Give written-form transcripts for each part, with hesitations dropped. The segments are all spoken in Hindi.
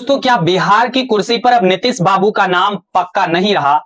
दोस्तों, क्या बिहार की कुर्सी पर अब नीतीश बाबू का नाम पक्का नहीं रहा?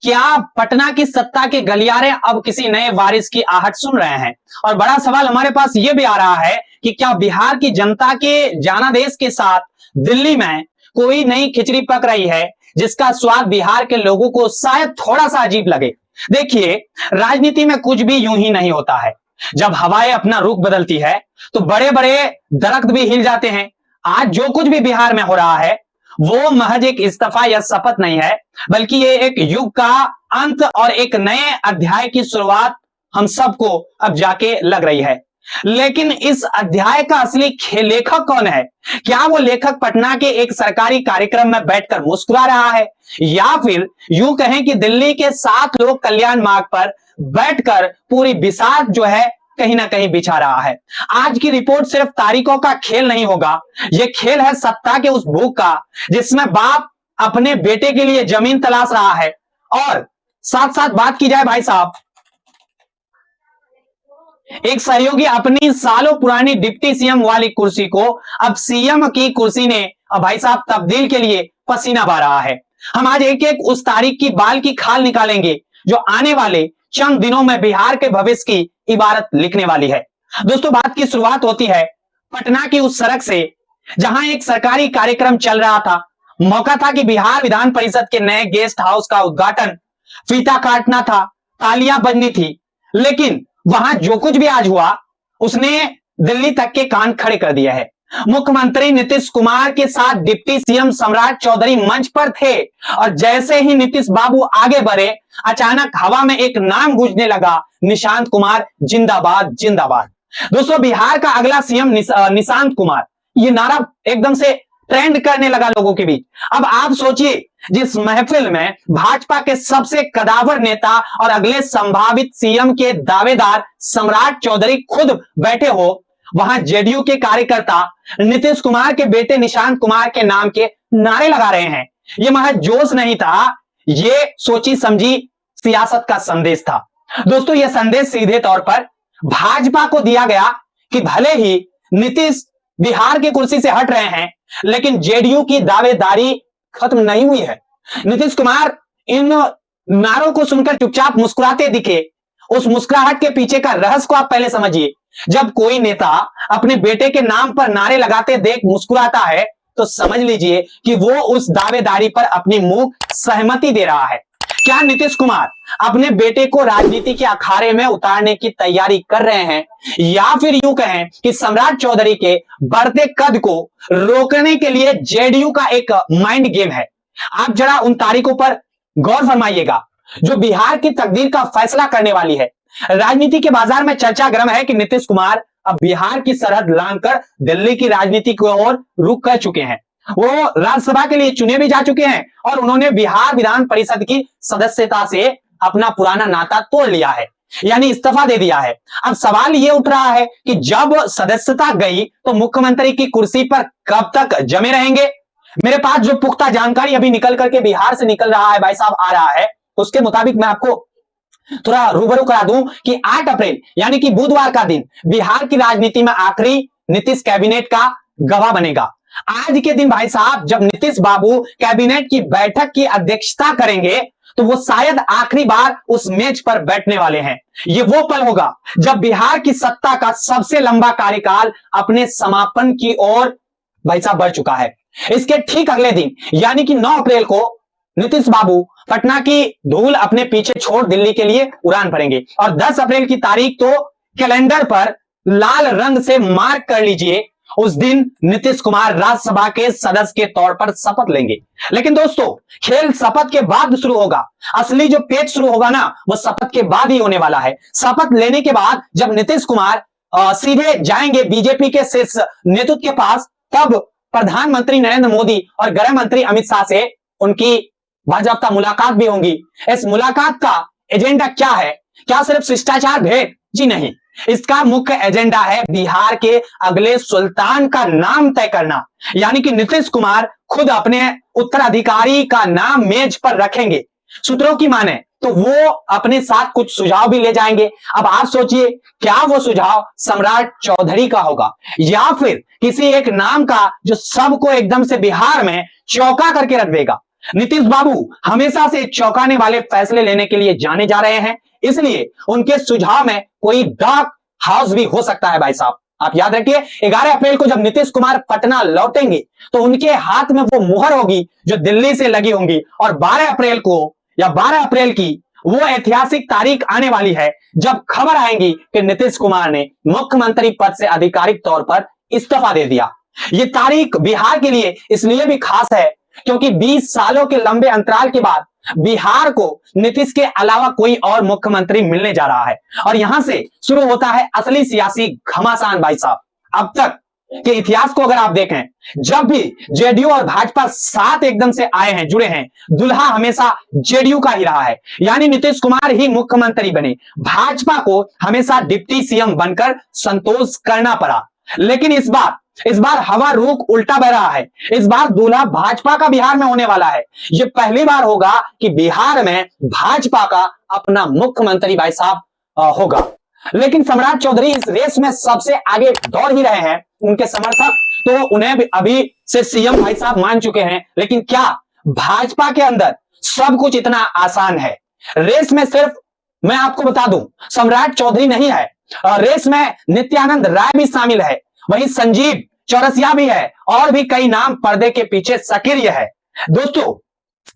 क्या पटना की सत्ता के गलियारे अब किसी नए वारिस की आहट सुन रहे हैं? और बड़ा सवाल हमारे पास यह भी आ रहा है कि क्या बिहार की जनता के जनादेश के साथ दिल्ली में कोई नई खिचड़ी पक रही है, जिसका स्वाद बिहार के लोगों को शायद थोड़ा सा अजीब लगे? देखिए, राजनीति में कुछ भी यूं ही नहीं होता है। जब हवाएं अपना रुख बदलती है तो बड़े बड़े दरख्त भी हिल जाते हैं। आज जो कुछ भी बिहार में हो रहा है वो महज एक इस्तीफा या शपथ नहीं है, बल्कि ये एक युग का अंत और एक नए अध्याय की शुरुआत हम सबको अब जाके लग रही है। लेकिन इस अध्याय का असली लेखक कौन है? क्या वो लेखक पटना के एक सरकारी कार्यक्रम में बैठकर मुस्कुरा रहा है, या फिर यूं कहें कि दिल्ली के 7 लोग कल्याण मार्ग पर बैठकर पूरी बिसात जो है कहीं ना कहीं बिछा रहा है? आज की रिपोर्ट सिर्फ तारीखों का खेल नहीं होगा, यह खेल है सत्ता के उस भूख का जिसमें बाप अपने बेटे के लिए जमीन तलाश रहा है। और साथ साथ बात की जाए भाई साहब, एक सहयोगी अपनी सालों पुरानी डिप्टी सीएम वाली कुर्सी को अब सीएम की कुर्सी ने भाई साहब तब्दील के लिए पसीना बहा रहा है। हम आज एक एक उस तारीख की बाल की खाल निकालेंगे जो आने वाले चंद दिनों में बिहार के भविष्य की इबारत लिखने वाली है। दोस्तों, बात की शुरुआत होती है पटना की उस सड़क से जहां एक सरकारी कार्यक्रम चल रहा था। मौका था कि बिहार विधान परिषद के नए गेस्ट हाउस का उद्घाटन, फीता काटना था, तालियां बजनी थी। लेकिन वहां जो कुछ भी आज हुआ उसने दिल्ली तक के कान खड़े कर दिया है। मुख्यमंत्री नीतीश कुमार के साथ डिप्टी सीएम सम्राट चौधरी मंच पर थे और जैसे ही नीतीश बाबू आगे बढ़े, अचानक हवा में एक नाम गूंजने लगा, निशांत कुमार जिंदाबाद जिंदाबाद। दोस्तों, बिहार का अगला सीएम निशांत कुमार, ये नारा एकदम से ट्रेंड करने लगा लोगों के बीच। अब आप सोचिए, जिस महफिल में भाजपा के सबसे कदावर नेता और अगले संभावित सीएम के दावेदार सम्राट चौधरी खुद बैठे हो, वहां जेडीयू के कार्यकर्ता नीतीश कुमार के बेटे निशांत कुमार के नाम के नारे लगा रहे हैं। यह महज जोश नहीं था, यह सोची समझी सियासत का संदेश था। दोस्तों, यह संदेश सीधे तौर पर भाजपा को दिया गया कि भले ही नीतीश बिहार की कुर्सी से हट रहे हैं, लेकिन जेडीयू की दावेदारी खत्म नहीं हुई है। नीतीश कुमार इन नारों को सुनकर चुपचाप मुस्कुराते दिखे। उस मुस्कुराहट के पीछे का रहस्य को आप पहले समझिए। जब कोई नेता अपने बेटे के नाम पर नारे लगाते देख मुस्कुराता है तो समझ लीजिए कि वो उस दावेदारी पर अपनी मुंह सहमति दे रहा है। क्या नीतीश कुमार अपने बेटे को राजनीति के अखाड़े में उतारने की तैयारी कर रहे हैं, या फिर यूं कहें कि सम्राट चौधरी के बढ़ते कद को रोकने के लिए जेडीयू का एक माइंड गेम है? आप जरा उन तारीखों पर गौर फरमाइएगा जो बिहार की तकदीर का फैसला करने वाली है। राजनीति के बाजार में चर्चा गर्म है कि नीतीश कुमार अब बिहार की सरहद लांघकर दिल्ली की राजनीति की ओर रुख कर चुके हैं। वो राज्यसभा के लिए चुने भी जा चुके हैं और उन्होंने बिहार विधान परिषद की सदस्यता से अपना पुराना नाता तोड़ लिया है, यानी इस्तीफा दे दिया है। अब सवाल ये उठ रहा है कि जब सदस्यता गई तो मुख्यमंत्री की कुर्सी पर कब तक जमे रहेंगे? मेरे पास जो पुख्ता जानकारी अभी निकल करके बिहार से निकल रहा है भाई साहब, आ रहा है, उसके मुताबिक मैं आपको थोड़ा रूबरू करा दूं कि 8 अप्रैल यानी कि बुधवार का दिन बिहार की राजनीति में आखिरी नीतीश कैबिनेट का गवाह बनेगा। आज के दिन भाई साहब जब नीतीश बाबू कैबिनेट की बैठक की अध्यक्षता करेंगे तो वो शायद आखिरी बार उस मेज पर बैठने वाले हैं। ये वो पल होगा जब बिहार की सत्ता का सबसे लंबा कार्यकाल अपने समापन की ओर भाई साहब बढ़ चुका है। इसके ठीक अगले दिन यानी कि 9 अप्रैल को नीतीश बाबू पटना की धूल अपने पीछे छोड़ दिल्ली के लिए उड़ान भरेंगे और 10 अप्रैल की तारीख तो कैलेंडर पर लाल रंग से मार्क कर लीजिए। उस दिन नीतीश कुमार राज्यसभा के सदस्य के तौर पर शपथ लेंगे। लेकिन दोस्तों, खेल शपथ के बाद शुरू होगा। असली जो पेच शुरू होगा ना, वो शपथ के बाद ही होने वाला है। शपथ लेने के बाद जब नीतीश कुमार सीधे जाएंगे बीजेपी के शीर्ष नेतृत्व के पास, तब प्रधानमंत्री नरेंद्र मोदी और गृह मंत्री अमित शाह से उनकी बाकायदा मुलाकात भी होंगी। इस मुलाकात का एजेंडा क्या है? क्या सिर्फ शिष्टाचार भेंट? जी नहीं, इसका मुख्य एजेंडा है बिहार के अगले सुल्तान का नाम तय करना, यानी कि नीतीश कुमार खुद अपने उत्तराधिकारी का नाम मेज पर रखेंगे। सूत्रों की माने तो वो अपने साथ कुछ सुझाव भी ले जाएंगे। अब आप सोचिए, क्या वो सुझाव सम्राट चौधरी का होगा या फिर किसी एक नाम का जो सबको एकदम से बिहार में चौंका करके रख देगा। नीतीश बाबू हमेशा से चौंकाने वाले फैसले लेने के लिए जाने जा रहे हैं, इसलिए उनके सुझाव में कोई डार्क हाउस भी हो सकता है भाई साहब। आप याद रखिए, 11 अप्रैल को जब नीतीश कुमार पटना लौटेंगे तो उनके हाथ में वो मुहर होगी जो दिल्ली से लगी होंगी, और 12 अप्रैल को या 12 अप्रैल की वो ऐतिहासिक तारीख आने वाली है जब खबर आएगी कि नीतीश कुमार ने मुख्यमंत्री पद से आधिकारिक तौर पर इस्तीफा दे दिया। ये तारीख बिहार के लिए इसलिए भी खास है क्योंकि 20 सालों के लंबे अंतराल के बाद बिहार को नीतीश के अलावा कोई और मुख्यमंत्री मिलने जा रहा है, और यहां से शुरू होता है असली सियासी घमासान भाई साहब। अब तक के इतिहास को अगर आप देखें, जब भी जेडीयू और भाजपा साथ एकदम से आए हैं, जुड़े हैं, दुल्हा हमेशा जेडीयू का ही रहा है, यानी नीतीश कुमार ही मुख्यमंत्री बने। भाजपा को हमेशा डिप्टी सीएम बनकर संतोष करना पड़ा। लेकिन इस बार हवा रुख उल्टा बह रहा है। इस बार दूल्हा भाजपा का बिहार में होने वाला है। यह पहली बार होगा कि बिहार में भाजपा का अपना मुख्यमंत्री भाई साहब होगा। लेकिन सम्राट चौधरी इस रेस में सबसे आगे दौड़ ही रहे हैं। उनके समर्थक तो उन्हें भी अभी से सीएम भाई साहब मान चुके हैं। लेकिन क्या भाजपा के अंदर सब कुछ इतना आसान है? रेस में सिर्फ मैं आपको बता दूं, सम्राट चौधरी नहीं है, रेस में नित्यानंद राय भी शामिल है, वहीं संजीव चौरसिया भी है, और भी कई नाम पर्दे के पीछे सक्रिय है। दोस्तों,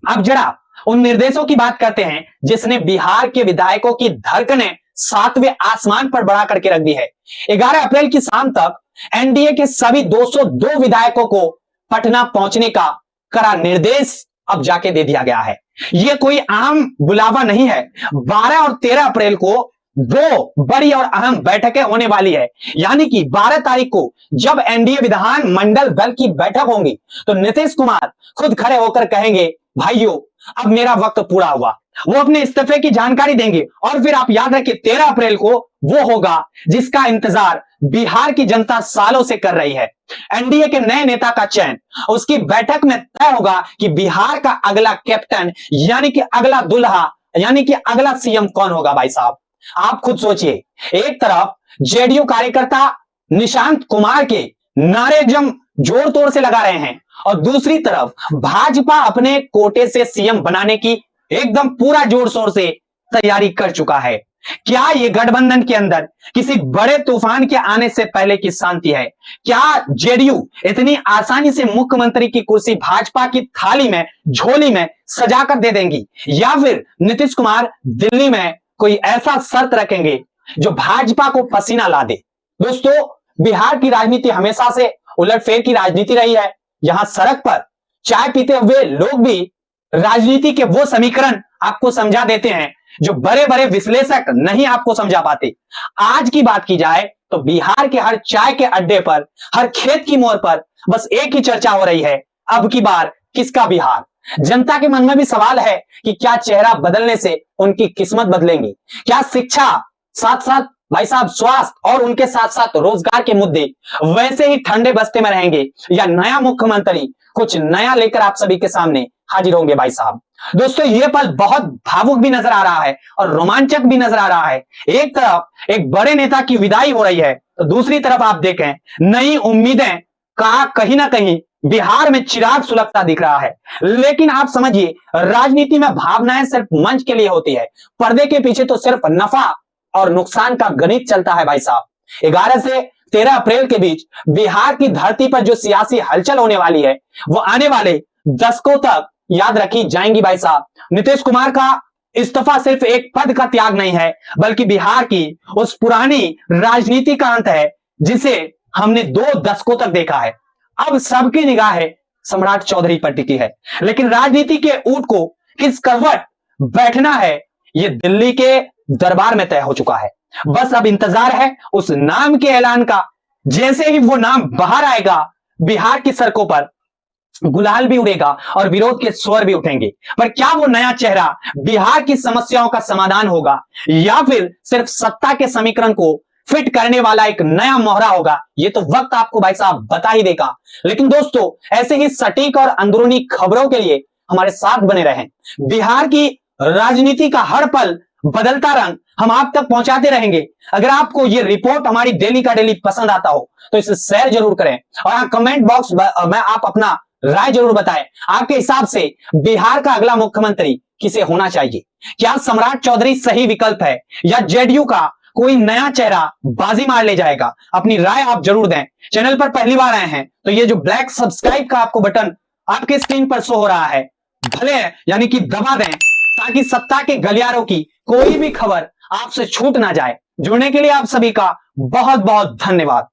अब जरा उन निर्देशों की बात करते हैं जिसने बिहार के विधायकों की धड़कनें 7वें आसमान पर बढ़ा करके रख दी है। 11 अप्रैल की शाम तक एनडीए के सभी 202 विधायकों को पटना पहुंचने का कड़ा निर्देश अब जाके दे दिया गया है। यह कोई आम बुलावा नहीं है। 12 और 13 अप्रैल को दो बड़ी और अहम बैठकें होने वाली है, यानी कि 12 तारीख को जब एनडीए विधान मंडल दल की बैठक होंगी तो नीतीश कुमार खुद खड़े होकर कहेंगे, भाइयों अब मेरा वक्त पूरा हुआ। वो अपने इस्तीफे की जानकारी देंगे, और फिर आप याद रखिए 13 अप्रैल को वो होगा जिसका इंतजार बिहार की जनता सालों से कर रही है। एनडीए के नए नेता का चयन उसकी बैठक में तय होगा कि बिहार का अगला कैप्टन यानी कि अगला दुल्हा यानी कि अगला सीएम कौन होगा। भाई साहब, आप खुद सोचिए, एक तरफ जेडीयू कार्यकर्ता निशांत कुमार के नारे जम जोर तोड़ से लगा रहे हैं, और दूसरी तरफ भाजपा अपने कोटे से सीएम बनाने की एकदम पूरा जोर शोर से तैयारी कर चुका है। क्या ये गठबंधन के अंदर किसी बड़े तूफान के आने से पहले की शांति है? क्या जेडीयू इतनी आसानी से मुख्यमंत्री की कुर्सी भाजपा की थाली में, झोली में सजाकर दे देंगी, या फिर नीतीश कुमार दिल्ली में कोई ऐसा शर्त रखेंगे जो भाजपा को पसीना ला दे? दोस्तों, बिहार की राजनीति हमेशा से उलटफेर की राजनीति रही है। यहां सड़क पर चाय पीते हुए लोग भी राजनीति के वो समीकरण आपको समझा देते हैं जो बड़े बड़े विश्लेषक नहीं आपको समझा पाते। आज की बात की जाए तो बिहार के हर चाय के अड्डे पर, हर खेत की मोड़ पर बस एक ही चर्चा हो रही है, अब की बार किसका बिहार? जनता के मन में भी सवाल है कि क्या चेहरा बदलने से उनकी किस्मत बदलेंगी? क्या शिक्षा, साथ साथ भाई साहब स्वास्थ्य और उनके साथ साथ रोजगार के मुद्दे वैसे ही ठंडे बस्ते में रहेंगे, या नया मुख्यमंत्री कुछ नया लेकर आप सभी के सामने हाजिर होंगे? भाई साहब, दोस्तों, यह पल बहुत भावुक भी नजर आ रहा है और रोमांचक भी नजर आ रहा है। एक तरफ एक बड़े नेता की विदाई हो रही है, तो दूसरी तरफ आप देखें नई उम्मीदें का कहीं ना कहीं बिहार में चिराग सुलगता दिख रहा है। लेकिन आप समझिए, राजनीति में भावनाएं सिर्फ मंच के लिए होती है, पर्दे के पीछे तो सिर्फ नफा और नुकसान का गणित चलता है। भाई साहब, 11 से 13 अप्रैल के बीच बिहार की धरती पर जो सियासी हलचल होने वाली है वो आने वाले दशकों तक याद रखी जाएंगी। भाई साहब, नीतीश कुमार का इस्तीफा सिर्फ एक पद का त्याग नहीं है, बल्कि बिहार की उस पुरानी राजनीति का अंत है जिसे हमने 2 दशकों तक देखा है। अब सबकी निगाहें सम्राट चौधरी पर टिकी है, लेकिन राजनीति के ऊंट को किस करवट बैठना है ये दिल्ली के दरबार में तय हो चुका है। बस अब इंतजार है उस नाम के ऐलान का। जैसे ही वो नाम बाहर आएगा, बिहार की सड़कों पर गुलाल भी उड़ेगा और विरोध के स्वर भी उठेंगे। पर क्या वो नया चेहरा बिहार की समस्याओं का समाधान होगा, या फिर सिर्फ सत्ता के समीकरण को फिट करने वाला एक नया मोहरा होगा? ये तो वक्त आपको भाई साहब बता ही देगा। लेकिन दोस्तों, ऐसे ही सटीक और अंदरूनी खबरों के लिए हमारे साथ बने रहें। बिहार की राजनीति का हर पल बदलता रंग हम आप तक पहुंचाते रहेंगे। अगर आपको ये रिपोर्ट हमारी डेली का डेली पसंद आता हो तो इसे शेयर जरूर करें और यहाँ कमेंट बॉक्स में आप अपना राय जरूर बताएं। आपके हिसाब से बिहार का अगला मुख्यमंत्री किसे होना चाहिए? क्या सम्राट चौधरी सही विकल्प है या जेडीयू का कोई नया चेहरा बाजी मार ले जाएगा? अपनी राय आप जरूर दें। चैनल पर पहली बार आए हैं तो ये जो ब्लैक सब्सक्राइब का आपको बटन आपके स्क्रीन पर शो हो रहा है, भले यानी कि दबा दें ताकि सत्ता के गलियारों की कोई भी खबर आपसे छूट ना जाए। जुड़ने के लिए आप सभी का बहुत बहुत धन्यवाद।